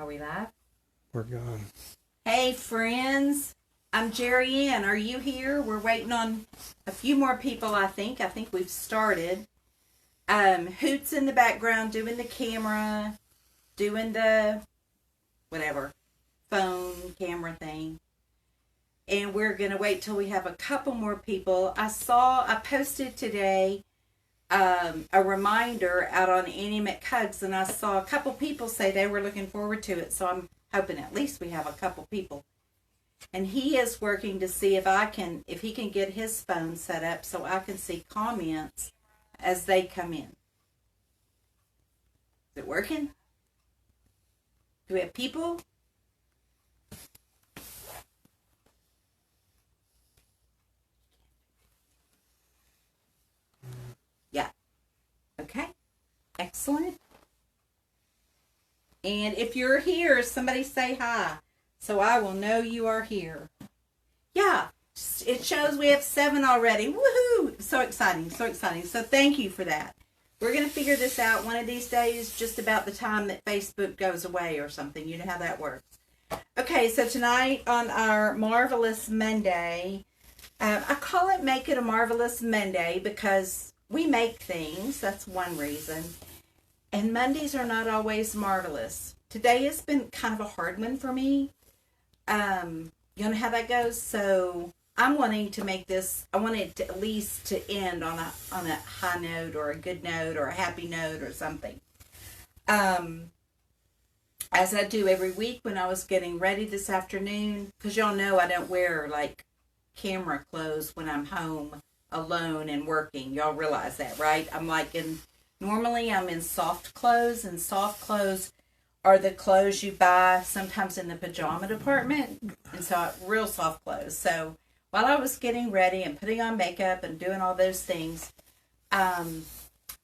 Are we live? We're gone. Hey, friends. I'm Jerry Ann. Are you here? We're waiting on a few more people, I think. I think we've started. Hoot's in the background doing the camera, doing the whatever, phone camera thing. And we're going to wait till we have a couple more people. I posted today a reminder out on Annie McHugs, and I saw a couple people say they were looking forward to it. So I'm hoping at least we have a couple people. And he is working to see if he can get his phone set up so I can see comments as they come in. Is it working? Do we have people? Yeah. Okay. Excellent. And if you're here, somebody say hi, so I will know you are here. Yeah, it shows we have 7 already. Woohoo! So exciting, so exciting. So thank you for that. We're going to figure this out one of these days, just about the time that Facebook goes away or something. You know how that works. Okay, so tonight on our Marvelous Monday, I call it Make It a Marvelous Monday because we make things. That's one reason. And Mondays are not always marvelous. Today has been kind of a hard one for me. You know how that goes? So I'm wanting to make this, I want it to at least to end on a high note or a good note or a happy note or something. As I do every week when I was getting ready this afternoon, because y'all know I don't wear like camera clothes when I'm home alone and working. Y'all realize that, right? Normally I'm in soft clothes, and soft clothes are the clothes you buy sometimes in the pajama department. And so real soft clothes. So while I was getting ready and putting on makeup and doing all those things, I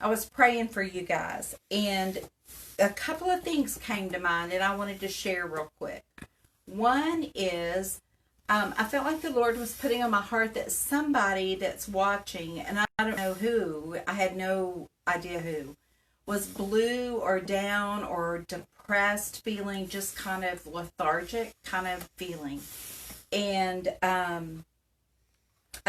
was praying for you guys. And a couple of things came to mind and I wanted to share real quick. One is, I felt like the Lord was putting on my heart that somebody that's watching, and I don't know who, I had no idea who, was blue or down or depressed feeling, just kind of lethargic kind of feeling. And I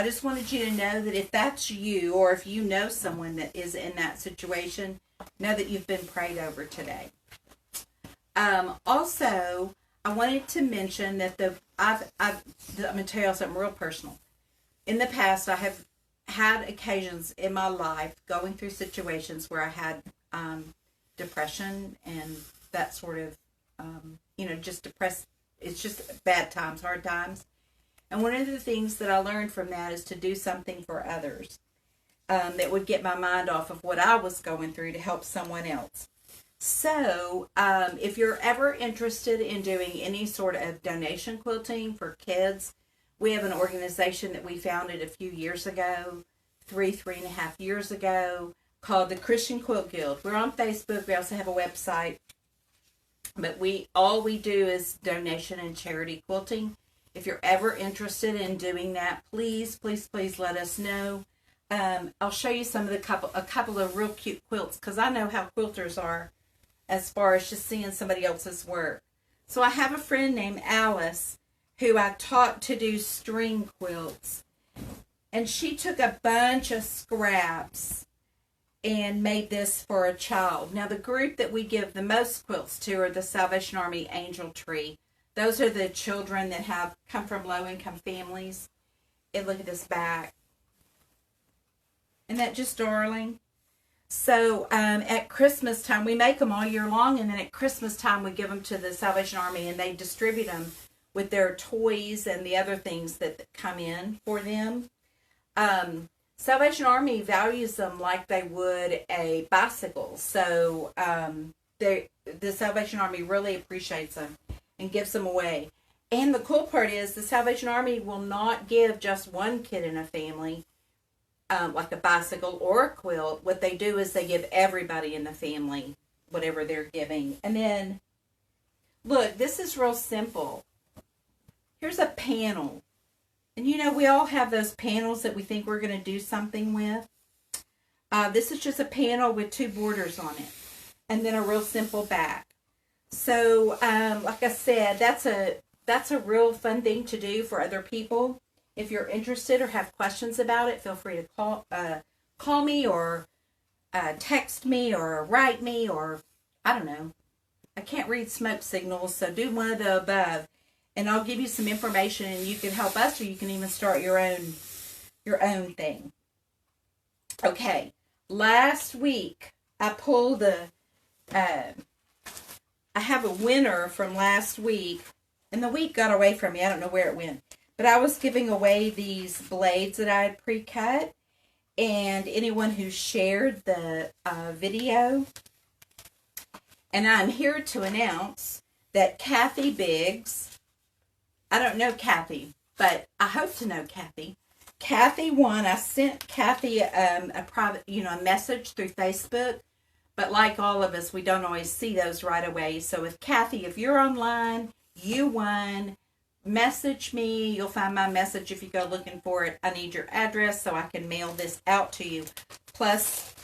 just wanted you to know that if that's you, or if you know someone that is in that situation, know that you've been prayed over today. Also, I wanted to mention that I'm going to tell you something real personal. In the past, I have had occasions in my life going through situations where I had depression and that sort of, just depressed. It's just bad times, hard times. And one of the things that I learned from that is to do something for others that would get my mind off of what I was going through to help someone else. So, if you're ever interested in doing any sort of donation quilting for kids, we have an organization that we founded a few years ago, three and a half years ago, called the Christian Quilt Guild. We're on Facebook. We also have a website. But all we do is donation and charity quilting. If you're ever interested in doing that, please let us know. I'll show you a couple of real cute quilts, because I know how quilters are as far as just seeing somebody else's work. So I have a friend named Alice who I taught to do string quilts. And she took a bunch of scraps and made this for a child. Now, the group that we give the most quilts to are the Salvation Army Angel Tree. Those are the children that have come from low-income families. And look at this back. Isn't that just darling? So at Christmas time, we make them all year long, and then at Christmas time, we give them to the Salvation Army, and they distribute them with their toys and the other things that come in for them. Salvation Army values them like they would a bicycle. So the Salvation Army really appreciates them and gives them away. And the cool part is the Salvation Army will not give just one kid in a family like a bicycle or a quilt. What they do is they give everybody in the family whatever they're giving. And then, look, this is real simple. Here's a panel. And we all have those panels that we think we're going to do something with. This is just a panel with 2 borders on it. And then a real simple back. So, like I said, that's a real fun thing to do for other people. If you're interested or have questions about it, feel free to call me or text me or write me, or I don't know. I can't read smoke signals, so do one of the above, and I'll give you some information, and you can help us, or you can even start your own thing. Okay, last week I pulled I have a winner from last week, and the week got away from me. I don't know where it went, but I was giving away these blades that I had pre-cut, and anyone who shared the video. And I'm here to announce that Kathy Biggs, I don't know Kathy, but I hope to know Kathy. Kathy won. I sent Kathy a private, a message through Facebook. But like all of us, we don't always see those right away. So with Kathy, if you're online, you won. Message me. You'll find my message if you go looking for it. I need your address so I can mail this out to you. Plus,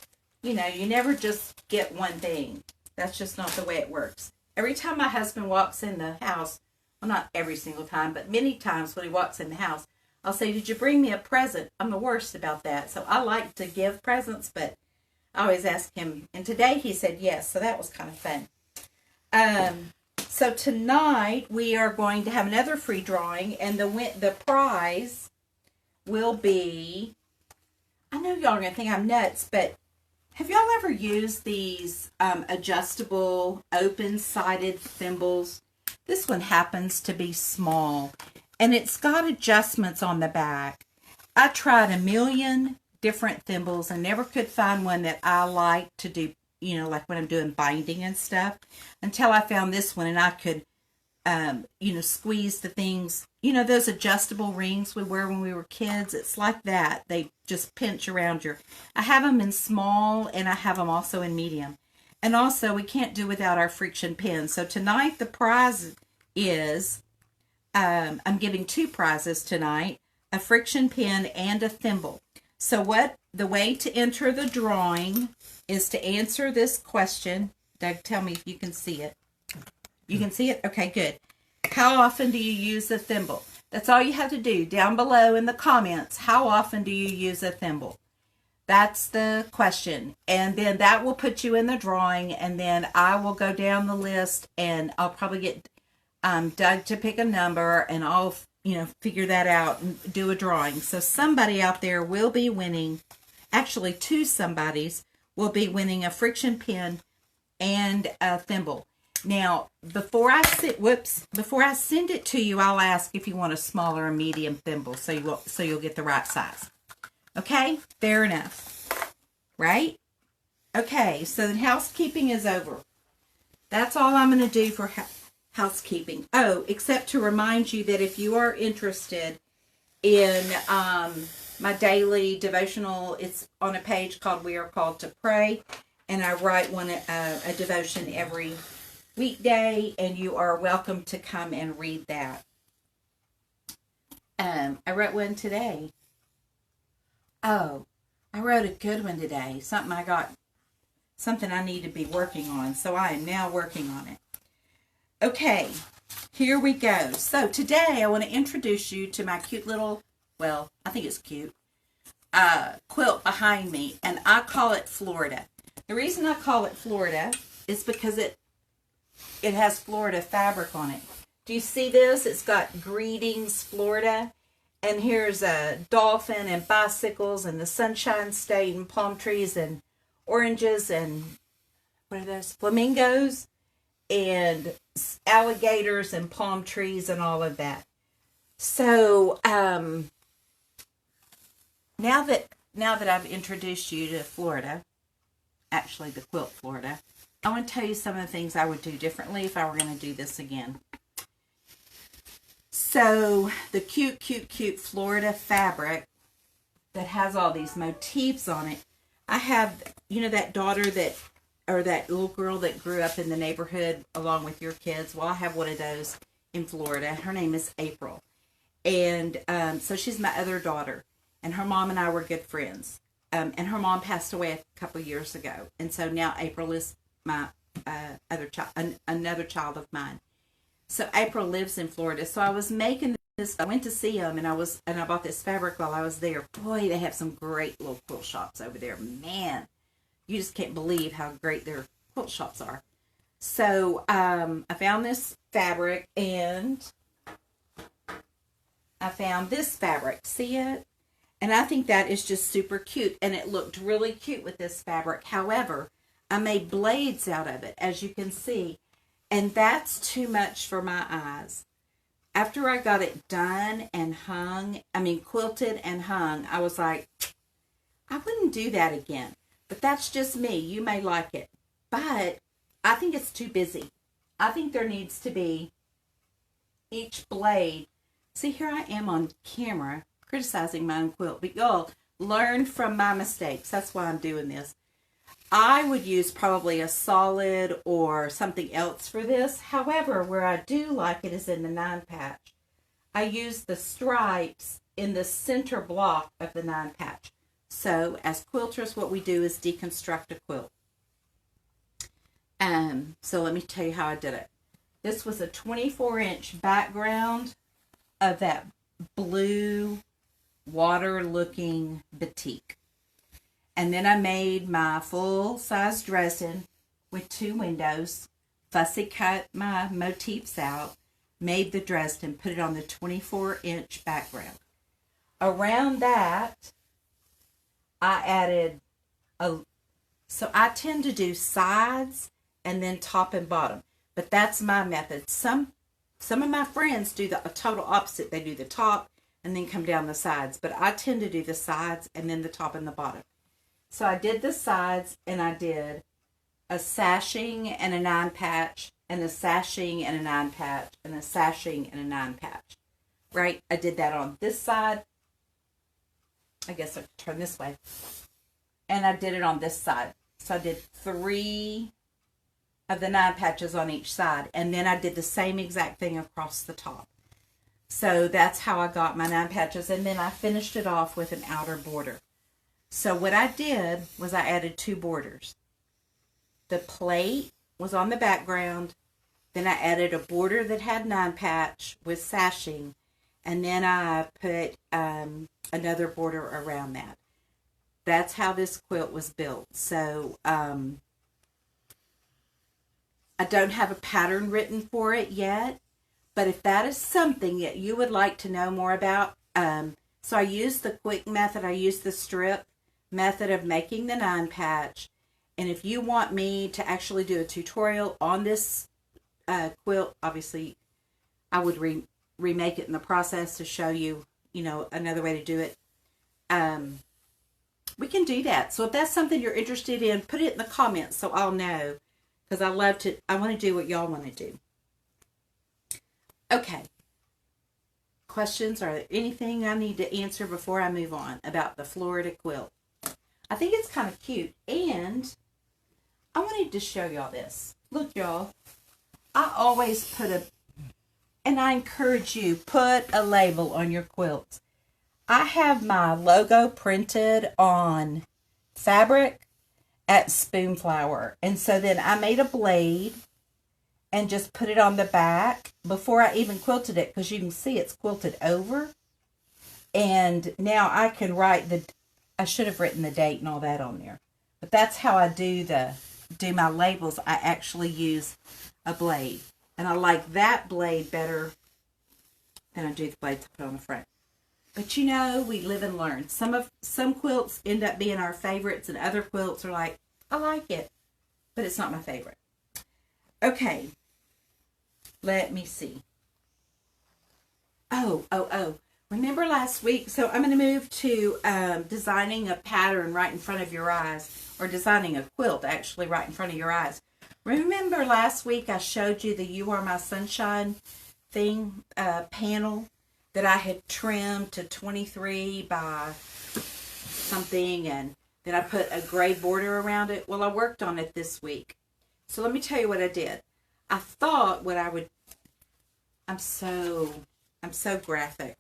you never just get one thing. That's just not the way it works. Every time my husband walks in the house, well, not every single time, but many times when he walks in the house, I'll say, "Did you bring me a present?" I'm the worst about that. So I like to give presents, but I always ask him. And today he said yes, so that was kind of fun. So tonight we are going to have another free drawing, and the prize will be, I know y'all are going to think I'm nuts, but have y'all ever used these adjustable, open-sided thimbles? This one happens to be small, and it's got adjustments on the back. I tried a million different thimbles and never could find one that I like to do, like when I'm doing binding and stuff, until I found this one, and I could, squeeze the things, those adjustable rings we wear when we were kids. It's like that. They just pinch around I have them in small, and I have them also in medium. And also, we can't do without our friction pins. So tonight, the prize is, I'm giving 2 prizes tonight, a friction pin and a thimble. So the way to enter the drawing is to answer this question. Doug, tell me if you can see it. You can see it? Okay, good. How often do you use a thimble? That's all you have to do. Down below in the comments, how often do you use a thimble? That's the question. And then that will put you in the drawing, and then I will go down the list, and I'll probably get Doug to pick a number, and I'll figure that out and do a drawing. So somebody out there will be winning, actually 2 somebodies will be winning a friction pin and a thimble. Now, before I send it to you, I'll ask if you want a smaller or medium thimble, so you'll get the right size. Okay? Fair enough. Right? Okay, so the housekeeping is over. That's all I'm going to do for housekeeping. Oh, except to remind you that if you are interested in my daily devotional, it's on a page called We Are Called to Pray, and I write a devotion every weekday, and you are welcome to come and read that. I wrote one today. Oh, I wrote a good one today. Something I need to be working on, so I am now working on it. Okay, here we go. So today I want to introduce you to my cute little, well, I think it's cute, quilt behind me, and I call it Florida. The reason I call it Florida is because it has Florida fabric on it. Do you see this? It's got Greetings Florida, and here's a dolphin and bicycles and the Sunshine State and palm trees and oranges and what are those? Flamingos and alligators and palm trees and all of that. So now that I've introduced you to Florida, actually the quilt Florida, I want to tell you some of the things I would do differently if I were going to do this again. So the cute Florida fabric that has all these motifs on it. I have, that daughter or that little girl that grew up in the neighborhood along with your kids. Well, I have one of those in Florida. Her name is April. And so she's my other daughter. And her mom and I were good friends. And her mom passed away a couple years ago. And so now April is my another child of mine. So April lives in Florida. So I was making this. I went to see them, and I bought this fabric while I was there. Boy, they have some great little quilt shops over there. Man, you just can't believe how great their quilt shops are. So I found this fabric, and I found this fabric. See it? And I think that is just super cute. And it looked really cute with this fabric. However, I made blades out of it, as you can see. And that's too much for my eyes. After I got it done and quilted and hung, I was like, I wouldn't do that again. But that's just me. You may like it. But I think it's too busy. I think there needs to be each blade. See, here I am on camera criticizing my own quilt. But y'all learn from my mistakes. That's why I'm doing this. I would use probably a solid or something else for this. However, where I do like it is in the 9-patch. I use the stripes in the center block of the 9-patch. So as quilters, what we do is deconstruct a quilt. So let me tell you how I did it. This was a 24-inch background of that blue water-looking batik. And then I made my full-size Dresden with 2 windows, fussy cut my motifs out, made the Dresden, put it on the 24-inch background. Around that, I added so I tend to do sides and then top and bottom. But that's my method. Some of my friends do the total opposite. They do the top and then come down the sides. But I tend to do the sides and then the top and the bottom. So I did the sides, and I did a sashing and a 9-patch, and a sashing and a 9-patch, and a sashing and a 9-patch. Right? I did that on this side. I guess I could turn this way. And I did it on this side. So I did 3 of the 9-patches on each side. And then I did the same exact thing across the top. So that's how I got my 9-patches. And then I finished it off with an outer border. So what I did was I added 2 borders. The plate was on the background. Then I added a border that had 9-patch with sashing. And then I put another border around that. That's how this quilt was built. So I don't have a pattern written for it yet. But if that is something that you would like to know more about, so I used the quick method. I used the strip method of making the 9-patch. And if you want me to actually do a tutorial on this quilt, obviously I would remake it in the process to show you, another way to do it. We can do that. So if that's something you're interested in, put it in the comments so I'll know. Because I want to do what y'all want to do. Okay. Questions or anything I need to answer before I move on about the Florida quilt? I think it's kind of cute. And I wanted to show y'all this. Look, y'all. I always and I encourage you, put a label on your quilts. I have my logo printed on fabric at Spoonflower. And so then I made a blade and just put it on the back before I even quilted it, because you can see it's quilted over. And now I can I should have written the date and all that on there. But that's how I do my labels. I actually use a blade. And I like that blade better than I do the blades I put on the front. But we live and learn. Some quilts end up being our favorites, and other quilts are like, I like it, but it's not my favorite. Okay. Let me see. Oh. Remember last week? So I'm going to move to designing a pattern right in front of your eyes, or designing a quilt actually right in front of your eyes. Remember last week I showed you the You Are My Sunshine thing, panel that I had trimmed to 23 by something, and then I put a gray border around it. Well, I worked on it this week. So let me tell you what I did. I thought I'm so graphic.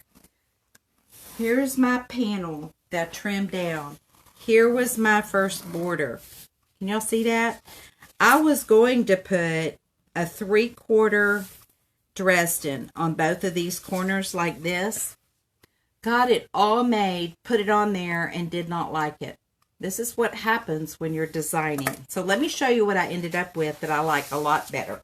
Here's my panel that I trimmed down. Here was my first border. Can y'all see that? I was going to put a 3/4 Dresden on both of these corners like this. Got it all made, put it on there, and did not like it. This is what happens when you're designing. So let me show you what I ended up with that I like a lot better.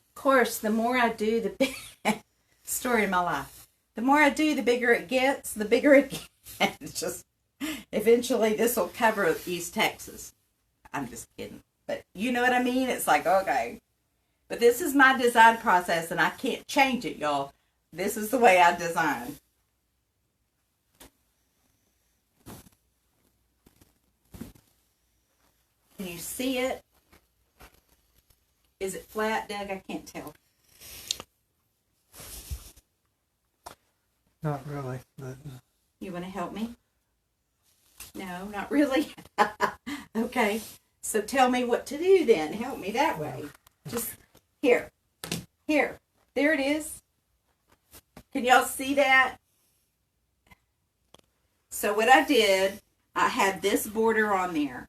Of course, the more I do, the bigger story of my life. The more I do, the bigger it gets, the bigger it gets. It's just, eventually this will cover East Texas. I'm just kidding. But you know what I mean? It's like, okay. But this is my design process, and I can't change it, y'all. This is the way I design. Can you see it? Is it flat, Doug? I can't tell. Not really. But... You want to help me? No, not really. Okay. So tell me what to do then. Help me that way. Just here. Here. There it is. Can y'all see that? So what I did, I had this border on there.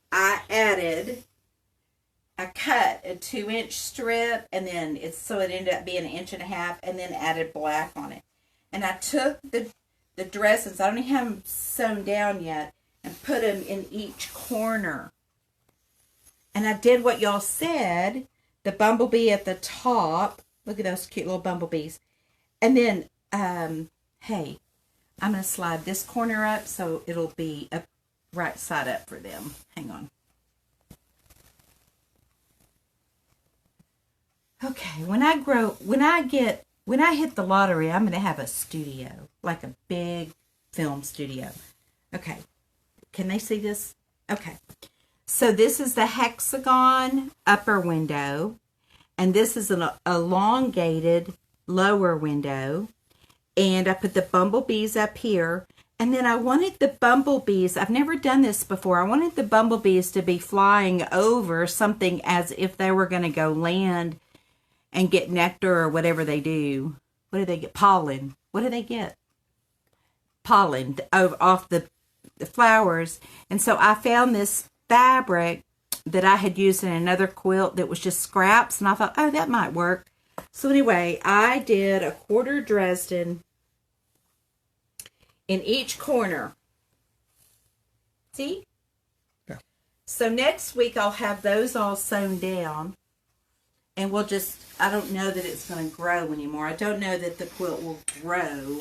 I added, I cut a 2-inch strip, and then so it ended up being 1.5 inches, and then added black on it. And I took the dresses, I don't even have them sewn down yet, and put them in each corner. And I did what y'all said, the bumblebee at the top. Look at those cute little bumblebees. And then, hey, I'm going to slide this corner up so it'll be up right side up for them. Hang on. Okay, when I hit the lottery, I'm going to have a studio, like a big film studio. Okay, can they see this? Okay, so this is the hexagon upper window, and this is an elongated lower window, and I put the bumblebees up here, and then I wanted the bumblebees, I've never done this before, I wanted the bumblebees to be flying over something as if they were going to go land and get nectar or whatever they do. What do they get? Pollen. What do they get? Pollen off the flowers. And so I found this fabric that I had used in another quilt that was just scraps, and I thought, oh, that might work. So anyway, I did a 1/4 Dresden in each corner. See? Yeah. So next week I'll have those all sewn down. And we'll just, I don't know that it's going to grow anymore. I don't know that the quilt will grow.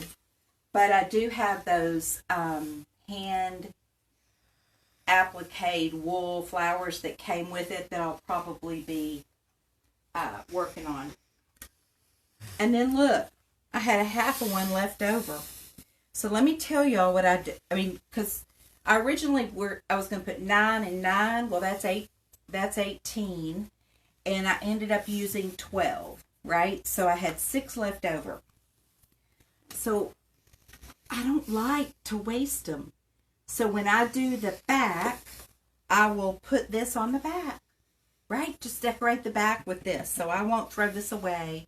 But I do have those hand applique wool flowers that came with it that I'll probably be working on. And then look, I had a 1/2 one left over. So let me tell y'all what I did. I mean, because I originally I was going to put 9 and 9. Well, that's 8. That's 18. And I ended up using 12, right? So I had 6 left over. So I don't like to waste them. So when I do the back, I will put this on the back, right? Just decorate the back with this. So I won't throw this away.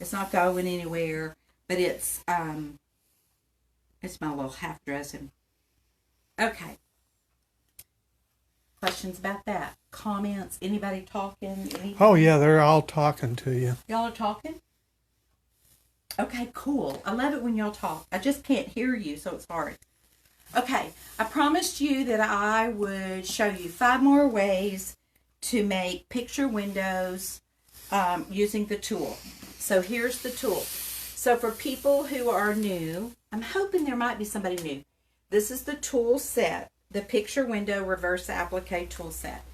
It's not going anywhere. But it's my little half dressing. Okay. Questions about that? Comments? Anybody talking? Anything? Oh, yeah, they're all talking to you. Y'all are talking? Okay, cool. I love it when y'all talk. I just can't hear you, so it's hard. Okay, I promised you that I would show you 5 more ways to make picture windows using the tool. So here's the tool. So for people who are new, I'm hoping there might be somebody new. This is the tool set. The picture window reverse applique tool set.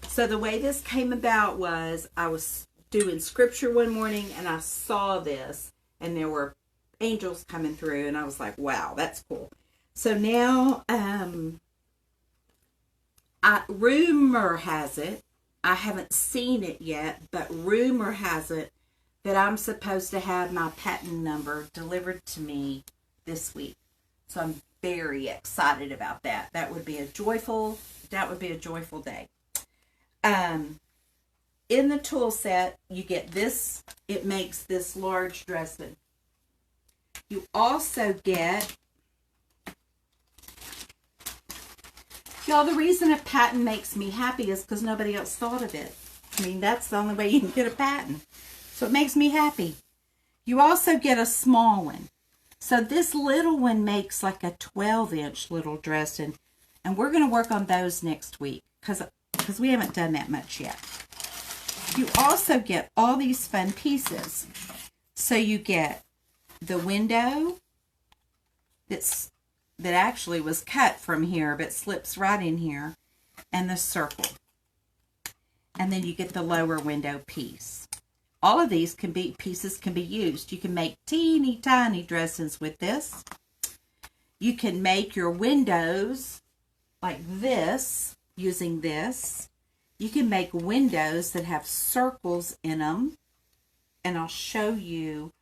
So the way this came about was I was doing scripture one morning and I saw this and there were angels coming through and I was like, wow, that's cool. So now rumor has it, I haven't seen it yet, but rumor has it that I'm supposed to have my patent number delivered to me this week. So I'm very excited about that. That would be a joyful day. In the tool set, you get this. It makes this large Dresden. You also get Y'all, the reason a patent makes me happy is because nobody else thought of it. I mean, that's the only way you can get a patent. So it makes me happy. You also get a small one. So this little one makes like a 12-inch little Dresden. And we're going to work on those next week because we haven't done that much yet. You also get all these fun pieces. So you get the window that actually was cut from here but slips right in here, and the circle. And then you get the lower window piece. All of these pieces can be used. You can make teeny tiny Dresdens with this. You can make your windows like this using this. You can make windows that have circles in them. And I'll show you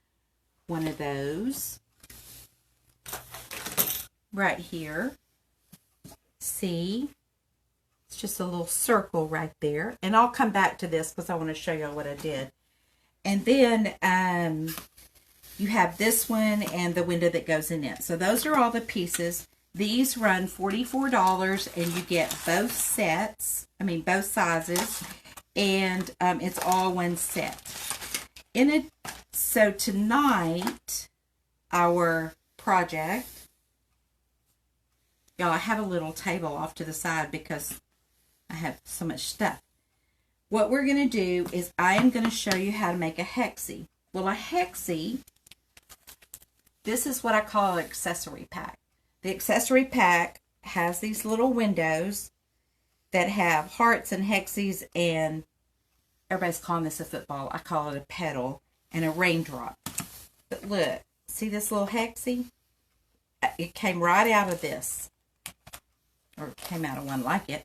one of those right here. See? It's just a little circle right there. And I'll come back to this because I want to show you what I did. And then you have this one and the window that goes in it. So those are all the pieces. These run $44 and you get both sets. I mean both sizes. And it's all one set. So tonight, our project, y'all, I have a little table off to the side because I have so much stuff. What we're going to do is I am going to show you how to make a hexie. Well, a hexie, this is what I call an accessory pack. The accessory pack has these little windows that have hearts and hexies, and everybody's calling this a football. I call it a pedal and a raindrop. But look, see this little hexie? It came right out of this. Or it came out of one like it.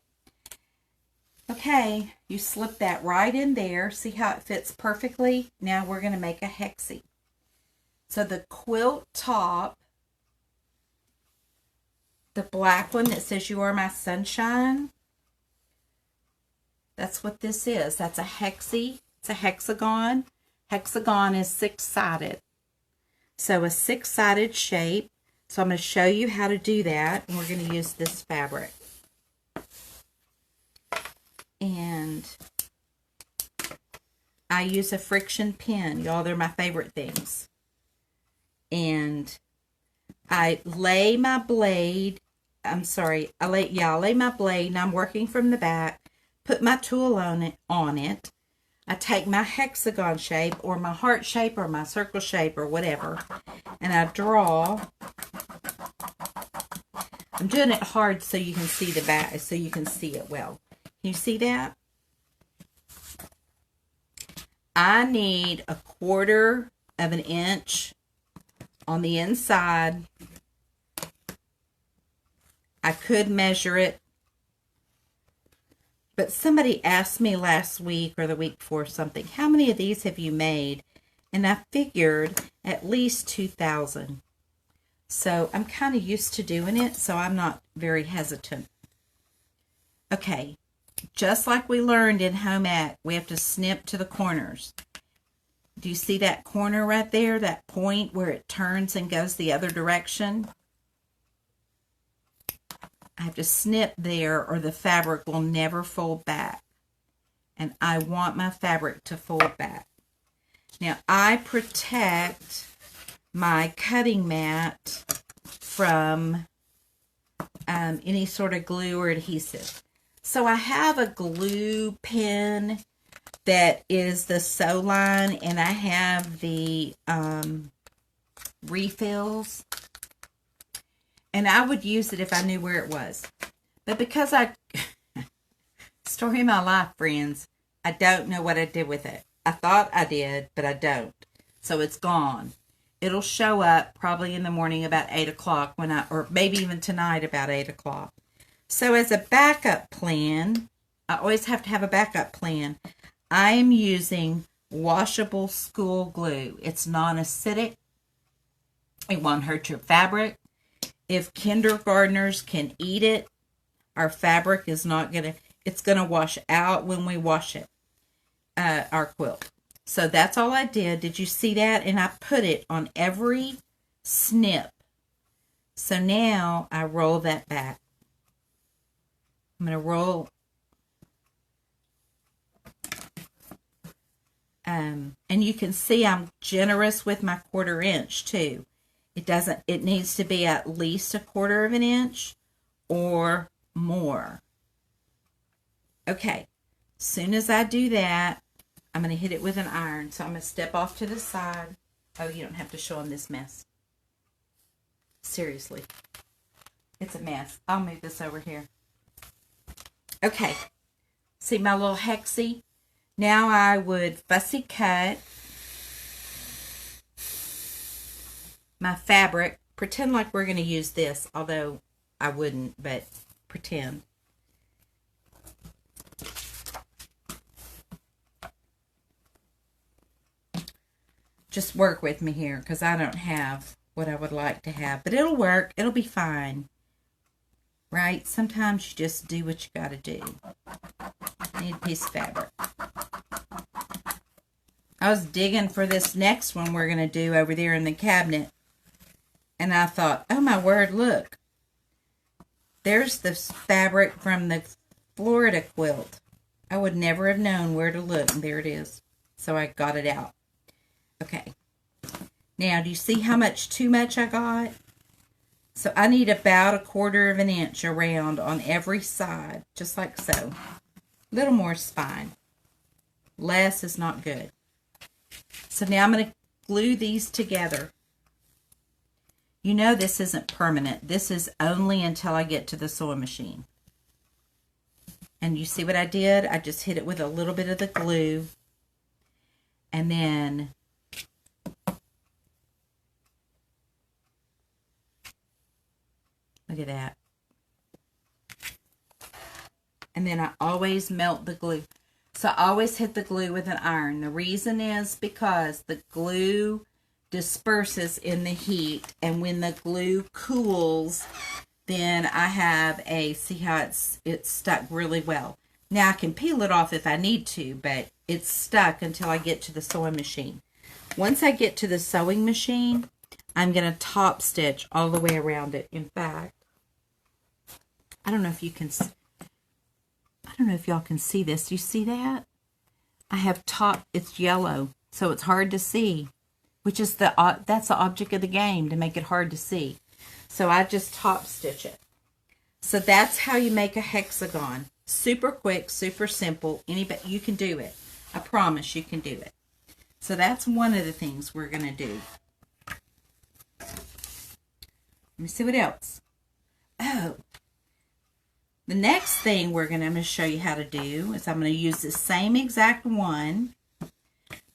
Okay, you slip that right in there. See how it fits perfectly? Now we're going to make a hexie. So the quilt top, the black one that says "You Are My Sunshine," that's what this is. That's a hexie. It's a hexagon. Hexagon is 6-sided. So a 6-sided shape. So I'm going to show you how to do that. And we're going to use this fabric. And I use a friction pin. Y'all, they're my favorite things. And I lay my blade. I lay my blade and I'm working from the back. Put my tool on it. I take my hexagon shape or my heart shape or my circle shape or whatever. And I draw. I'm doing it hard so you can see the back, so you can see it well. Can you see that? I need 1/4 of an inch on the inside. I could measure it. But somebody asked me last week or the week before something, how many of these have you made? And I figured at least 2,000. So I'm kind of used to doing it, so I'm not very hesitant. Okay, just like we learned in home ec, we have to snip to the corners. Do you see that corner right there, that point where it turns and goes the other direction? I have to snip there or the fabric will never fold back. And I want my fabric to fold back. Now, I protect my cutting mat from any sort of glue or adhesive. So I have a glue pen that is the sew line, and I have the refills. And I would use it if I knew where it was. But because story of my life, friends, I don't know what I did with it. I thought I did, but I don't. So it's gone. It'll show up probably in the morning about 8 o'clock or maybe even tonight about 8 o'clock. So as a backup plan, I always have to have a backup plan. I am using washable school glue. It's non-acidic. It won't hurt your fabric. If kindergartners can eat it, our fabric is not going to, it's going to wash out when we wash it, our quilt. So that's all I did. Did you see that? And I put it on every snip. So now I roll that back. I'm going to roll. And you can see I'm generous with my 1/4 inch too. It needs to be at least 1/4 inch or more. Okay, as soon as I do that, I'm going to hit it with an iron. So I'm going to step off to the side. Oh, you don't have to show them this mess. Seriously. It's a mess. I'll move this over here. Okay. See my little hexie? Now I would fussy cut my fabric. Pretend like we're going to use this, although I wouldn't, but pretend. Just work with me here because I don't have what I would like to have. But it'll work. It'll be fine. Right? Sometimes you just do what you got to do. Need a piece of fabric. I was digging for this next one we're going to do over there in the cabinet. And I thought, oh my word, look. There's the fabric from the Florida quilt. I would never have known where to look. And there it is. So I got it out. Okay. Now, do you see how much too much I got? So I need about 1/4 inch around on every side. Just like so. A little more is fine. Less is not good. So now I'm going to glue these together. You know this isn't permanent. This is only until I get to the sewing machine. And you see what I did? I just hit it with a little bit of the glue. And then look at that. And then I always melt the glue. So I always hit the glue with an iron. The reason is because the glue disperses in the heat. And when the glue cools, then I have see how it's stuck really well. Now I can peel it off if I need to, but it's stuck until I get to the sewing machine. Once I get to the sewing machine, I'm going to top stitch all the way around it. In fact, I don't know if y'all can see this. You see that? I have it's yellow, so it's hard to see, which is that's the object of the game, to make it hard to see. So I just top stitch it. So that's how you make a hexagon. Super quick, super simple. Anybody, you can do it. I promise you can do it. So that's one of the things we're going to do. Let me see what else. Oh. The next thing I'm going to show you how to do is I'm going to use the same exact one,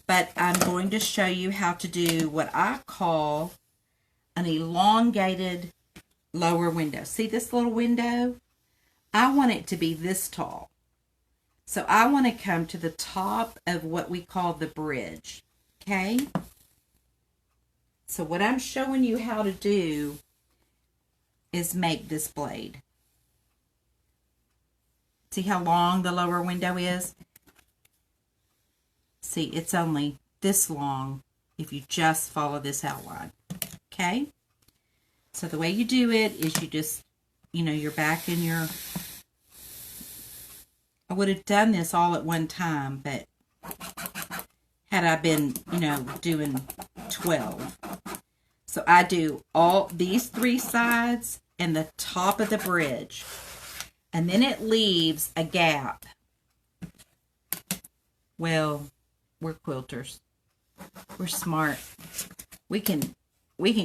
but I'm going to show you how to do what I call an elongated lower window. See this little window? I want it to be this tall. So I want to come to the top of what we call the bridge. Okay? So what I'm showing you how to do is make this blade. See how long the lower window is? See, it's only this long if you just follow this outline. Okay? So the way you do it is you just, you're back in your... I would have done this all at one time, but had I been, doing 12. So I do all these 3 sides and the top of the bridge. And then it leaves a gap. Well, we're quilters. We're smart. We can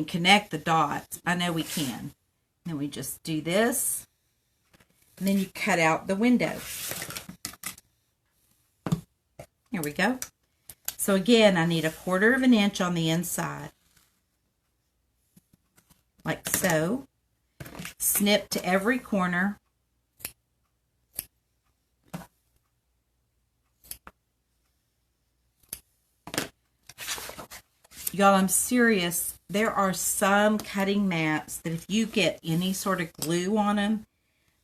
connect the dots. I know we can. Then we just do this. And then you cut out the window. Here we go. So again, I need 1/4 inch on the inside. Like so. Snip to every corner. Y'all, I'm serious. There are some cutting mats that if you get any sort of glue on them,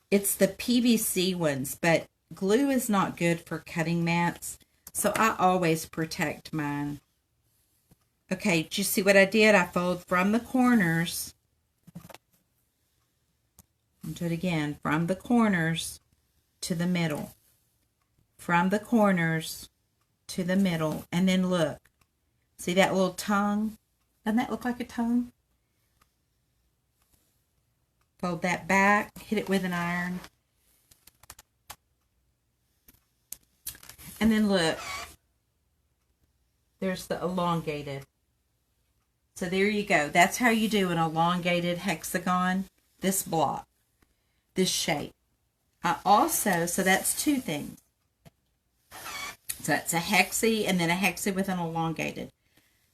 it's the PVC ones, but glue is not good for cutting mats, so I always protect mine. Okay, did you see what I did? I fold from the corners. I'll do it again. From the corners, to the middle. From the corners to the middle. And then look. See that little tongue? Doesn't that look like a tongue? Fold that back. Hit it with an iron. And then look. There's the elongated. So there you go. That's how you do an elongated hexagon. This block. This shape. So that's two things. So that's a hexie and then a hexie with an elongated.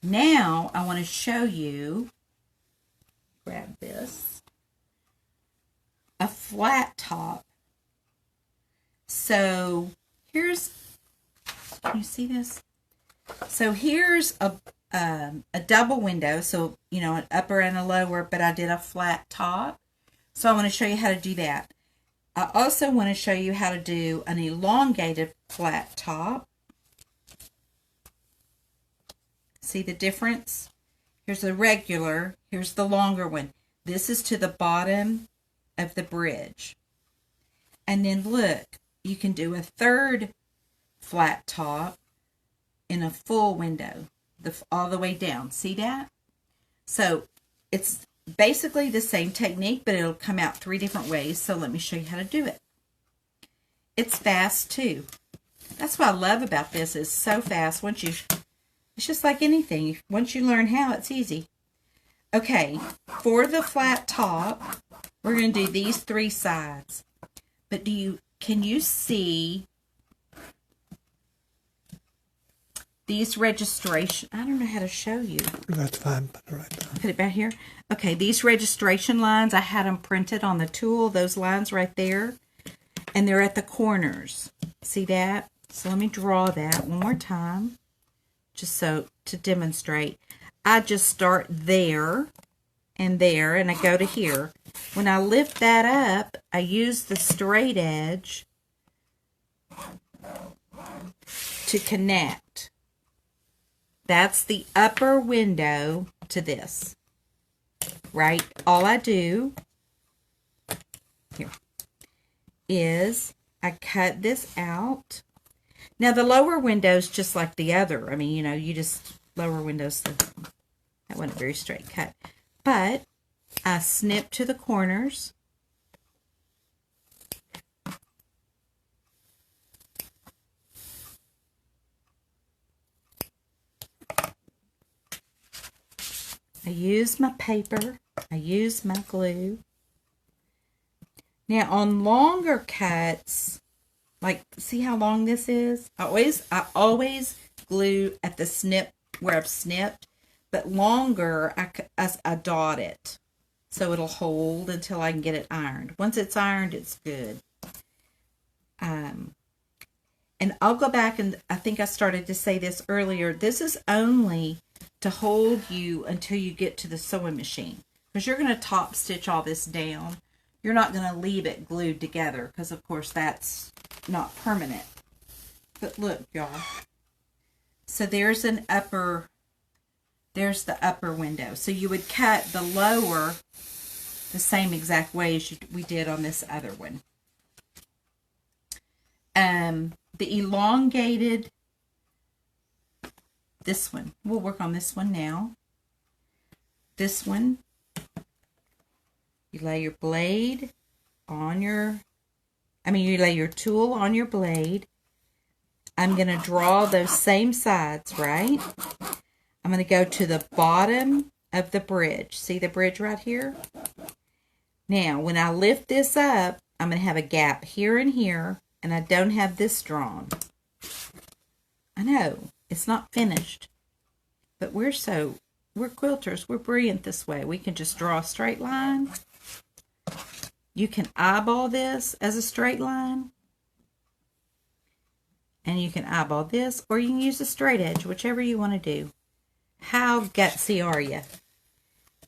Now I want to show you, grab this, a flat top. So here's, can you see this? So here's a double window. So, you know, an upper and a lower, but I did a flat top. So I want to show you how to do that. I also want to show you how to do an elongated flat top. See the difference? Here's a regular. Here's the longer one. This is to the bottom of the bridge. And then look, you can do a third flat top in a full window, all the way down. See that? So it's basically the same technique, but it'll come out 3 different ways. So let me show you how to do it. It's fast too. That's what I love about this. It's so fast. It's just like anything. Once you learn how, it's easy. Okay, for the flat top, we're going to do these 3 sides. But can you see these registration? I don't know how to show you. That's fine. Put it right there. Put it back here. Okay, these registration lines, I had them printed on the tool. Those lines right there. And they're at the corners. See that? So let me draw that one more time. Just so to demonstrate. I just start there and I go to here. When I lift that up, I use the straight edge to connect. That's the upper window to this. Right? All I do here is I cut this out. Now the lower window's just like the other. I mean, you know, you just lower windows. That wasn't a very straight cut. But I snip to the corners. I use my paper. I use my glue. Now on longer cuts, like, see how long this is? I always glue at the snip where I've snipped, but longer, I dot it. So it'll hold until I can get it ironed. Once it's ironed, it's good. And I'll go back, and I think I started to say this earlier. This is only to hold you until you get to the sewing machine. Because you're going to top stitch all this down. You're not going to leave it glued together, because of course that's not permanent. But look, y'all. So there's the upper window. So you would cut the lower the same exact way as we did on this other one. The elongated, this one. We'll work on this one now. This one, you lay your blade on you lay your tool on your blade. I'm going to draw those same sides, right? I'm going to go to the bottom of the bridge. See the bridge right here? Now, when I lift this up, I'm going to have a gap here and here, and I don't have this drawn. I know, it's not finished, but we're quilters. We're brilliant this way. We can just draw a straight line. You can eyeball this as a straight line. And you can eyeball this, or you can use a straight edge, whichever you want to do. How gutsy are you?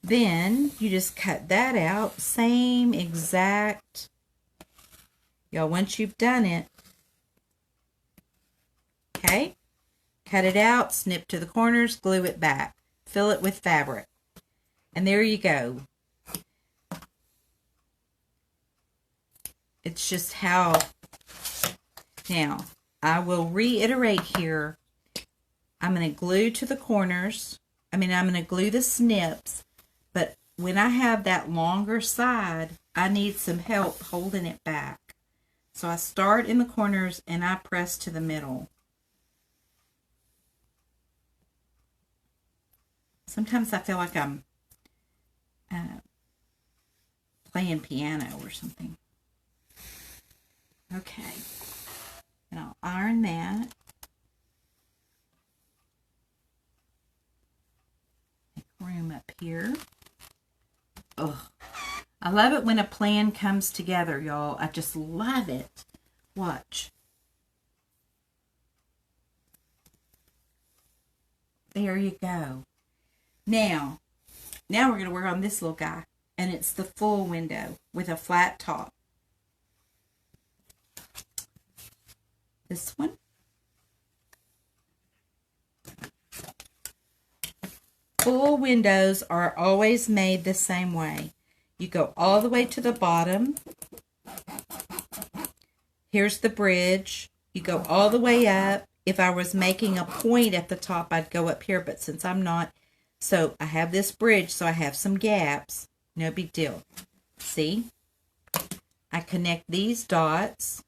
Then you just cut that out. Same exact. Y'all, once you've done it, okay, cut it out, snip to the corners, glue it back, fill it with fabric. And there you go. It's just how Now, I will reiterate here. I'm going to glue to the corners. I'm going to glue the snips. But when I have that longer side, I need some help holding it back. So I start in the corners and I press to the middle. Sometimes I feel like I'm playing piano or something. Okay. And I'll iron that. Make room up here. Oh, I love it when a plan comes together, y'all. I just love it. Watch. There you go. Now we're going to work on this little guy. And it's the full window with a flat top. This one. Full windows are always made the same way. You go all the way to the bottom. Here's the bridge. You go all the way up. If I was making a point at the top, I'd go up here, but since I'm not, so I have this bridge, so I have some gaps. No big deal. See? I connect these dots.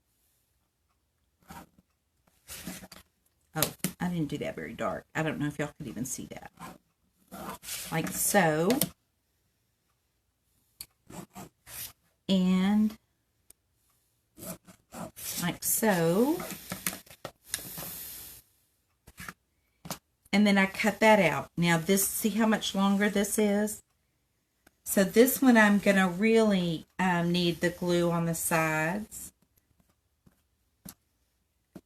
Oh, I didn't do that very dark. I don't know if y'all could even see that. Like so. And like so. And then I cut that out. Now this, see how much longer this is? So this one I'm going to really need the glue on the sides.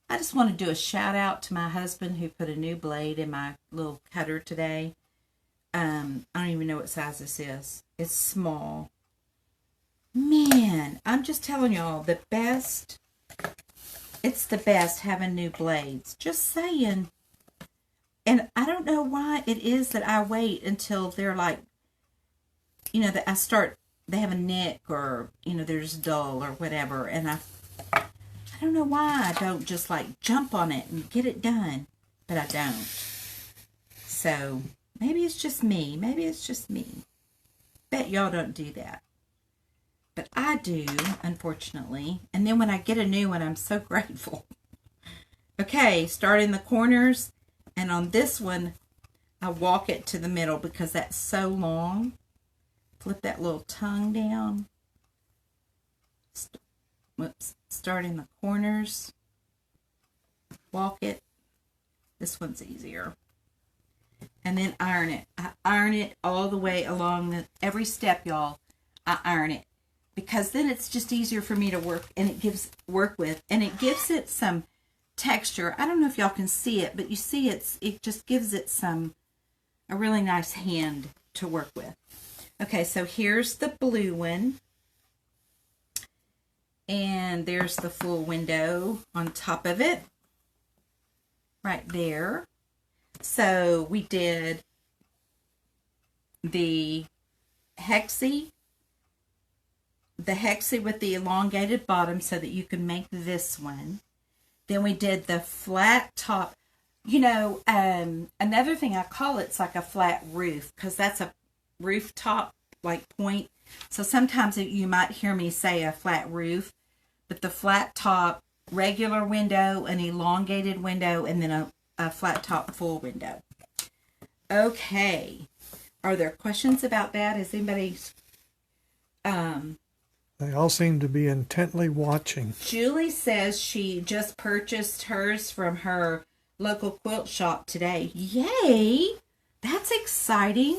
I just want to do a shout out to my husband who put a new blade in my little cutter today. I don't even know what size this is. It's small. Man, I'm just telling y'all, the best, it's the best having new blades. Just saying. And I don't know why it is that I wait until they're like, you know, that they have a nick or, you know, there's dull or whatever. And I don't know why I don't just like jump on it and get it done. But I don't. So maybe it's just me. Maybe it's just me. Bet y'all don't do that. But I do, unfortunately. And then when I get a new one, I'm so grateful. Okay, start in the corners. And on this one, I walk it to the middle because that's so long. Flip that little tongue down. Whoops. Start in the corners. Walk it. This one's easier. And then iron it. I iron it all the way along every step, y'all. I iron it. Because then it's just easier for me to work with. And it gives it some texture. I don't know if y'all can see it, but you see it just gives it a really nice hand to work with. Okay, so here's the blue one. And there's the full window on top of it. Right there. So we did the hexie with the elongated bottom so that you can make this one. Then we did the flat top. You know, another thing I call it's like a flat roof because that's a rooftop like point. So sometimes you might hear me say a flat roof, but the flat top, regular window, an elongated window, and then a flat top full window. Okay. Are there questions about that? Is anybody... They all seem to be intently watching. Julie says she just purchased hers from her local quilt shop today. Yay! That's exciting.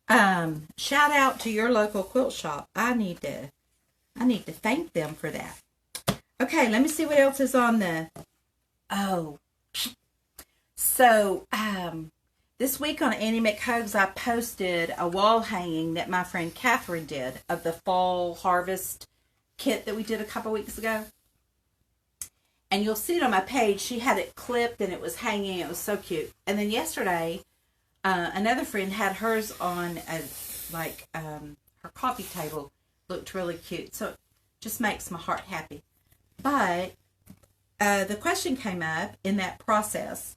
Shout out to your local quilt shop. I need to thank them for that. Okay, let me see what else is on the... Oh. So, this week on Annie McHugs, I posted a wall hanging that my friend Catherine did of the fall harvest kit that we did a couple weeks ago. And you'll see it on my page. She had it clipped and it was hanging. It was so cute. And then yesterday, another friend had hers on her coffee table. Looked really cute. So it just makes my heart happy. But the question came up in that process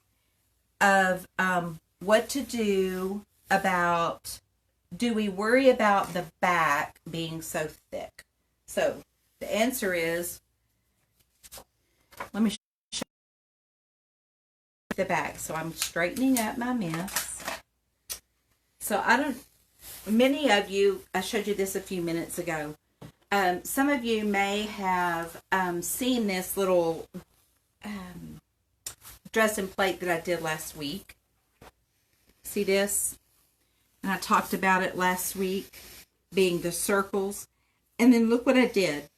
of what to do about, do we worry about the back being so thick? So the answer is, let me show the back. So I'm straightening up my mess. So many of you, I showed you this a few minutes ago. Some of you may have seen this little Dresden plate that I did last week. See this? And I talked about it last week, being the circles. And then look what I did.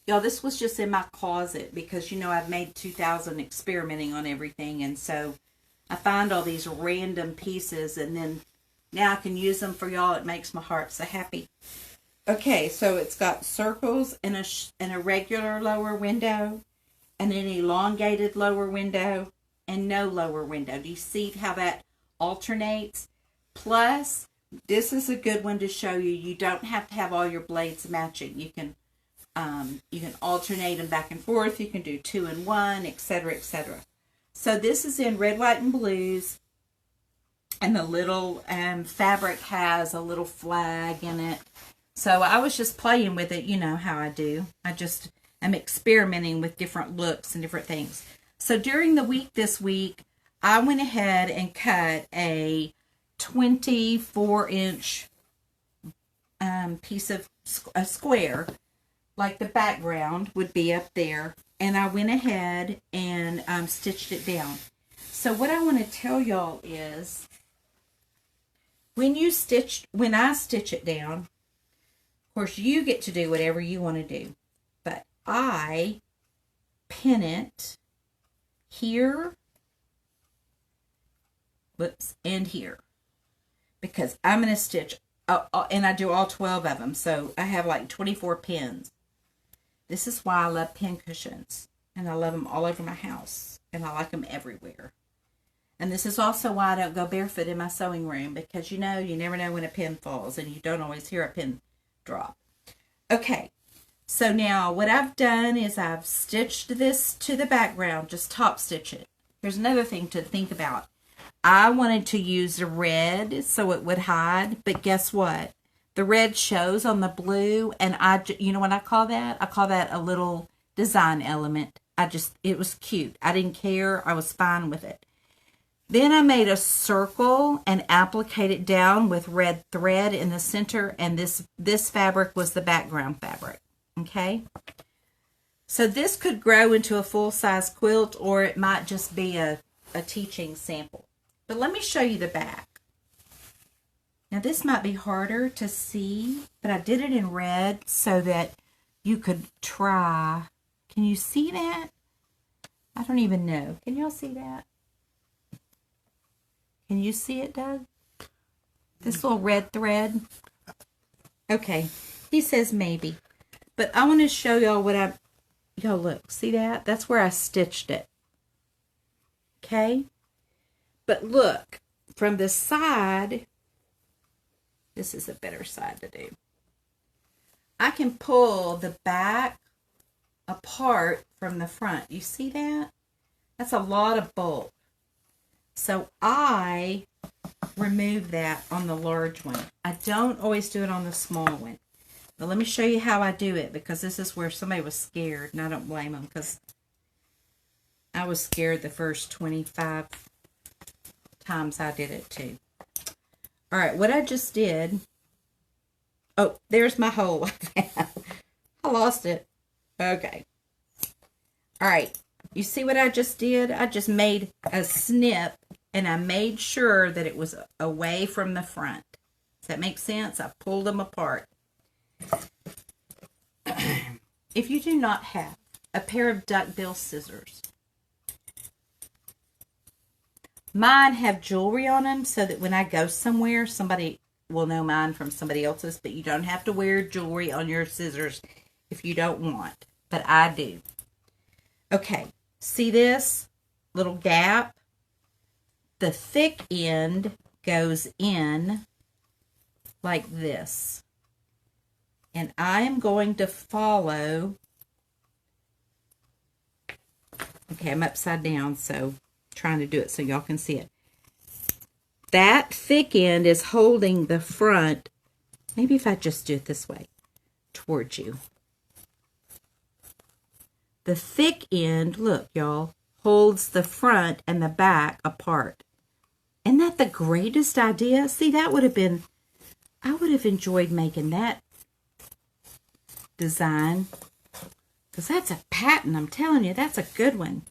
Y'all, this was just in my closet because, you know, I've made 2,000 experimenting on everything. And so I find all these random pieces, and then now I can use them for y'all. It makes my heart so happy. Okay, so it's got circles and a regular lower window, and an elongated lower window, and no lower window. Do you see how that alternates? Plus, this is a good one to show you. You don't have to have all your blades matching. You can alternate them back and forth. You can do 2 and 1, etc., etc. So this is in red, white, and blues. And the little fabric has a little flag in it. So I was just playing with it. You know how I do. I'm experimenting with different looks and different things. So during the week this week, I went ahead and cut a 24-inch piece of a square, like the background would be up there. And I went ahead and stitched it down. So what I want to tell y'all is, when I stitch it down, of course you get to do whatever you want to do, but I pin it here, and here, because I'm going to stitch, and I do all 12 of them, so I have like 24 pins. This is why I love pin cushions, and I love them all over my house, and I like them everywhere. And this is also why I don't go barefoot in my sewing room, because you never know when a pin falls, and you don't always hear a pin drop. Okay, so now what I've done is I've stitched this to the background, just top stitch it. Here's another thing to think about. I wanted to use the red so it would hide, but guess what? The red shows on the blue, and you know what I call that? I call that a little design element. It was cute. I didn't care. I was fine with it. Then I made a circle and appliqued it down with red thread in the center, and this fabric was the background fabric. Okay? So this could grow into a full-size quilt, or it might just be a teaching sample. But let me show you the back. Now this might be harder to see, but I did it in red so that you could try. Can you see that? I don't even know. Can y'all see that? Can you see it, Doug? This little red thread? Okay. He says maybe. But I want to show y'all what y'all look. See that? That's where I stitched it. Okay? But look, from the side, this is a better side to do. I can pull the back apart from the front. You see that? That's a lot of bulk. So I remove that on the large one. I don't always do it on the small one. But let me show you how I do it, because this is where somebody was scared, and I don't blame them, because I was scared the first 25 times I did it too. All right, what I just did, oh, there's my hole. I lost it. Okay. All right, you see what I just did? I just made a snip, and I made sure that it was away from the front. Does that make sense? I pulled them apart. If you do not have a pair of duckbill scissors, mine have jewelry on them so that when I go somewhere, somebody will know mine from somebody else's, but you don't have to wear jewelry on your scissors if you don't want, but I do. Okay, see this little gap? The thick end goes in like this. And I am going to follow Okay, I'm upside down, so trying to do it so y'all can see it. That thick end is holding the front. Maybe if I just do it this way, towards you. The thick end, look, y'all, holds the front and the back apart. Isn't that the greatest idea? See, that would have been, I would have enjoyed making that design. Because that's a patent, I'm telling you, that's a good one.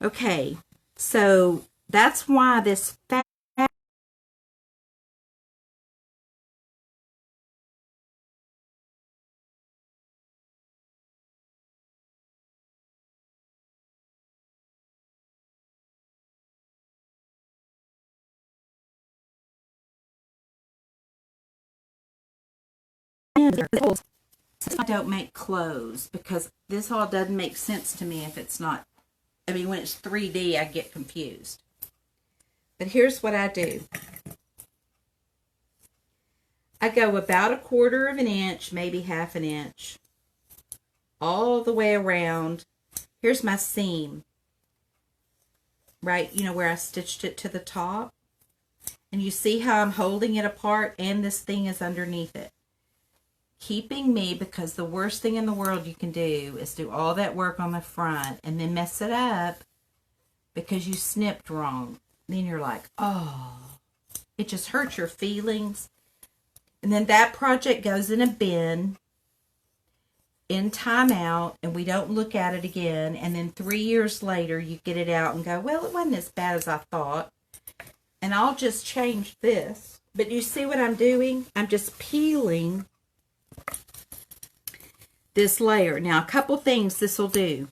Okay, so that's why this fat I don't make clothes, because this all doesn't make sense to me if it's not, I mean, when it's 3D, I get confused. But here's what I do. I go about 1/4 of an inch, maybe 1/2 an inch, all the way around. Here's my seam, right, you know, where I stitched it to the top. And you see how I'm holding it apart, and this thing is underneath it. Keeping me, because the worst thing in the world you can do is do all that work on the front and then mess it up because you snipped wrong. Then you're like, oh, it just hurts your feelings. And then that project goes in a bin in timeout, and we don't look at it again. And then 3 years later, you get it out and go, well, it wasn't as bad as I thought. And I'll just change this. But you see what I'm doing? I'm just peeling this layer. Now, a couple things this will do.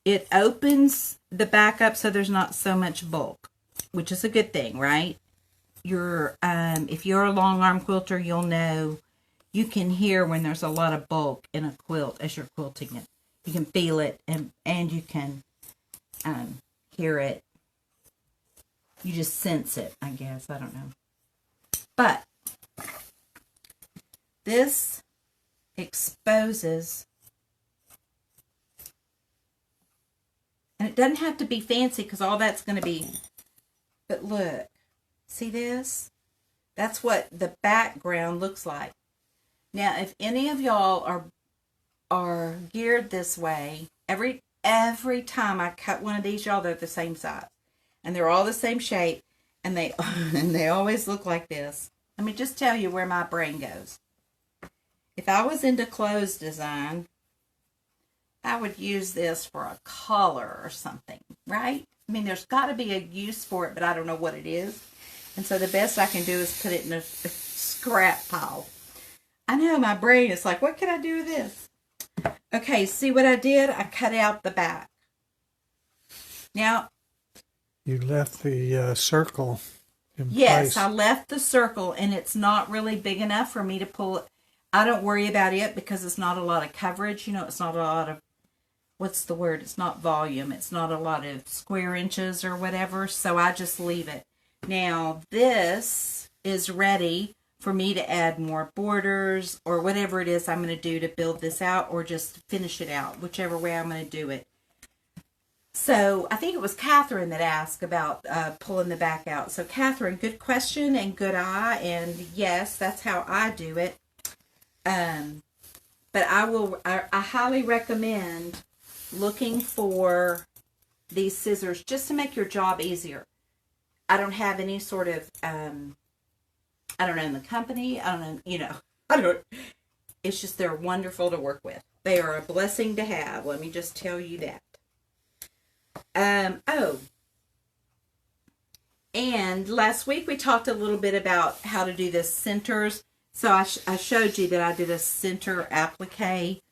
It opens the back up so there's not so much bulk, which is a good thing, right? If you're a long arm quilter, you'll know you can hear when there's a lot of bulk in a quilt as you're quilting it. You can feel it, and you can hear it. You just sense it, I guess. I don't know. But this exposes, and it doesn't have to be fancy because all that's going to be, but look, see this? That's what the background looks like. Now, if any of y'all are geared this way, every time I cut one of these, y'all, they're the same size, and they're all the same shape, and they and they always look like this. Let me just tell you where my brain goes. If I was into clothes design, I would use this for a collar or something, right? I mean, there's got to be a use for it, but I don't know what it is. And so the best I can do is put it in a scrap pile. I know, my brain is like, what can I do with this? Okay, see what I did? I cut out the back. Now, you left the circle in yes, place. I left the circle, and it's not really big enough for me to pull it. I don't worry about it because it's not a lot of coverage. You know, it's not a lot of, what's the word? It's not volume. It's not a lot of square inches or whatever. So I just leave it. Now, this is ready for me to add more borders or whatever it is I'm going to do to build this out, or just finish it out, whichever way I'm going to do it. So I think it was Catherine that asked about pulling the back out. So Catherine, good question and good eye. And yes, that's how I do it. But I highly recommend looking for these scissors just to make your job easier. I don't have any sort of, I don't know, in the company, I don't know, you know, it's just, they're wonderful to work with. They are a blessing to have. Let me just tell you that. Oh, and last week we talked a little bit about how to do the centers. So I showed you that I did a center applique,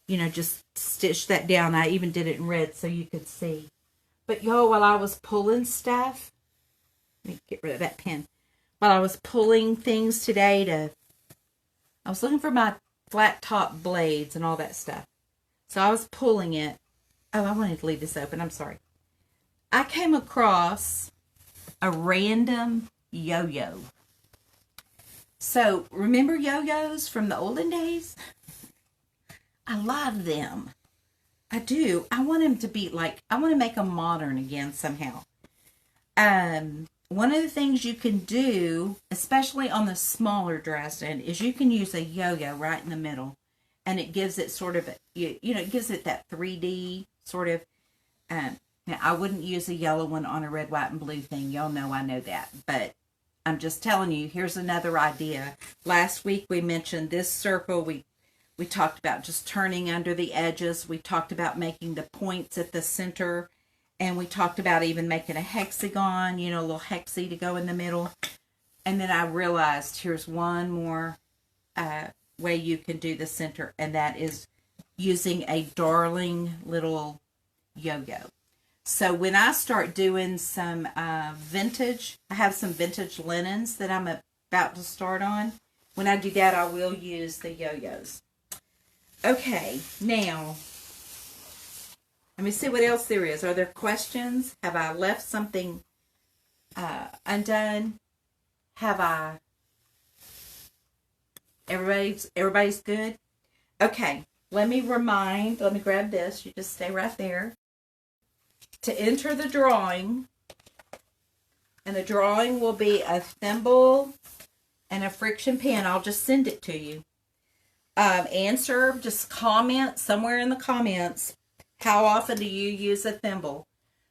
you know, just stitch that down. I even did it in red so you could see. But y'all, while I was pulling stuff, let me get rid of that pen. While I was pulling things today I was looking for my flat top blades and all that stuff. So I was pulling it. Oh, I wanted to leave this open. I'm sorry. I came across a random yo-yo. So, remember yo-yos from the olden days? I love them. I do. I want them to be like, I want to make them modern again somehow. One of the things you can do, especially on the smaller Dresden, is you can use a yo-yo right in the middle, and it gives it sort of, it gives it that 3D sort of. Now, I wouldn't use a yellow one on a red, white, and blue thing. Y'all know I know that, but I'm just telling you. Here's another idea. Last week we mentioned this circle. We talked about just turning under the edges. We talked about making the points at the center. And we talked about even making a hexagon, a little hexie to go in the middle. And then I realized here's one more way you can do the center. And that is using a darling little yo-yo. So when I start doing some vintage, I have some vintage linens that I'm about to start on. When I do that, I will use the yo-yos. Okay, now, let me see what else there is. Are there questions? Have I left something undone? Have I... Everybody's good? Okay, let me grab this. You just stay right there. To enter the drawing, and the drawing will be a thimble and a friction pen. I'll just send it to you. Answer, just comment somewhere in the comments, how often do you use a thimble?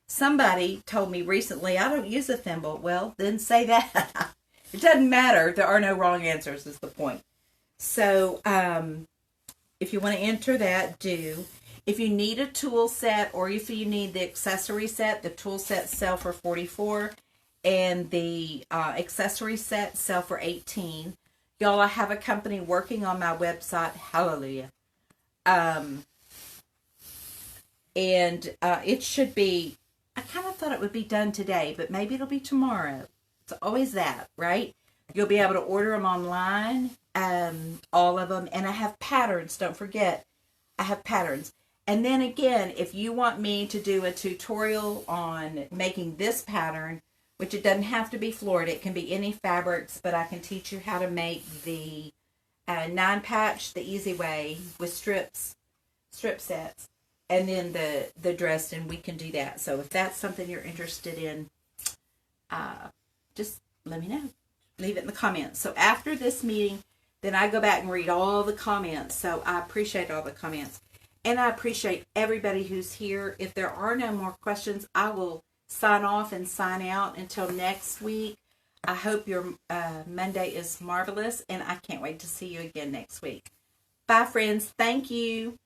Somebody told me recently, I don't use a thimble. Well, then say that. It doesn't matter. There are no wrong answers is the point. So, if you want to enter that, do. If you need a tool set, or if you need the accessory set, the tool sets sell for $44, and the accessory set sell for $18. Y'all, I have a company working on my website. Hallelujah. And it should be, I kind of thought it would be done today, but maybe it'll be tomorrow. It's always that, right? You'll be able to order them online, all of them. And I have patterns. Don't forget, I have patterns. And then again, if you want me to do a tutorial on making this pattern, which it doesn't have to be florid, it can be any fabrics, but I can teach you how to make the 9-patch the easy way with strip sets. And then the Dresden, we can do that. So if that's something you're interested in, just let me know. Leave it in the comments. So after this meeting, then I go back and read all the comments. So I appreciate all the comments. And I appreciate everybody who's here. If there are no more questions, I will sign off and sign out until next week. I hope your Monday is marvelous, and I can't wait to see you again next week. Bye, friends. Thank you.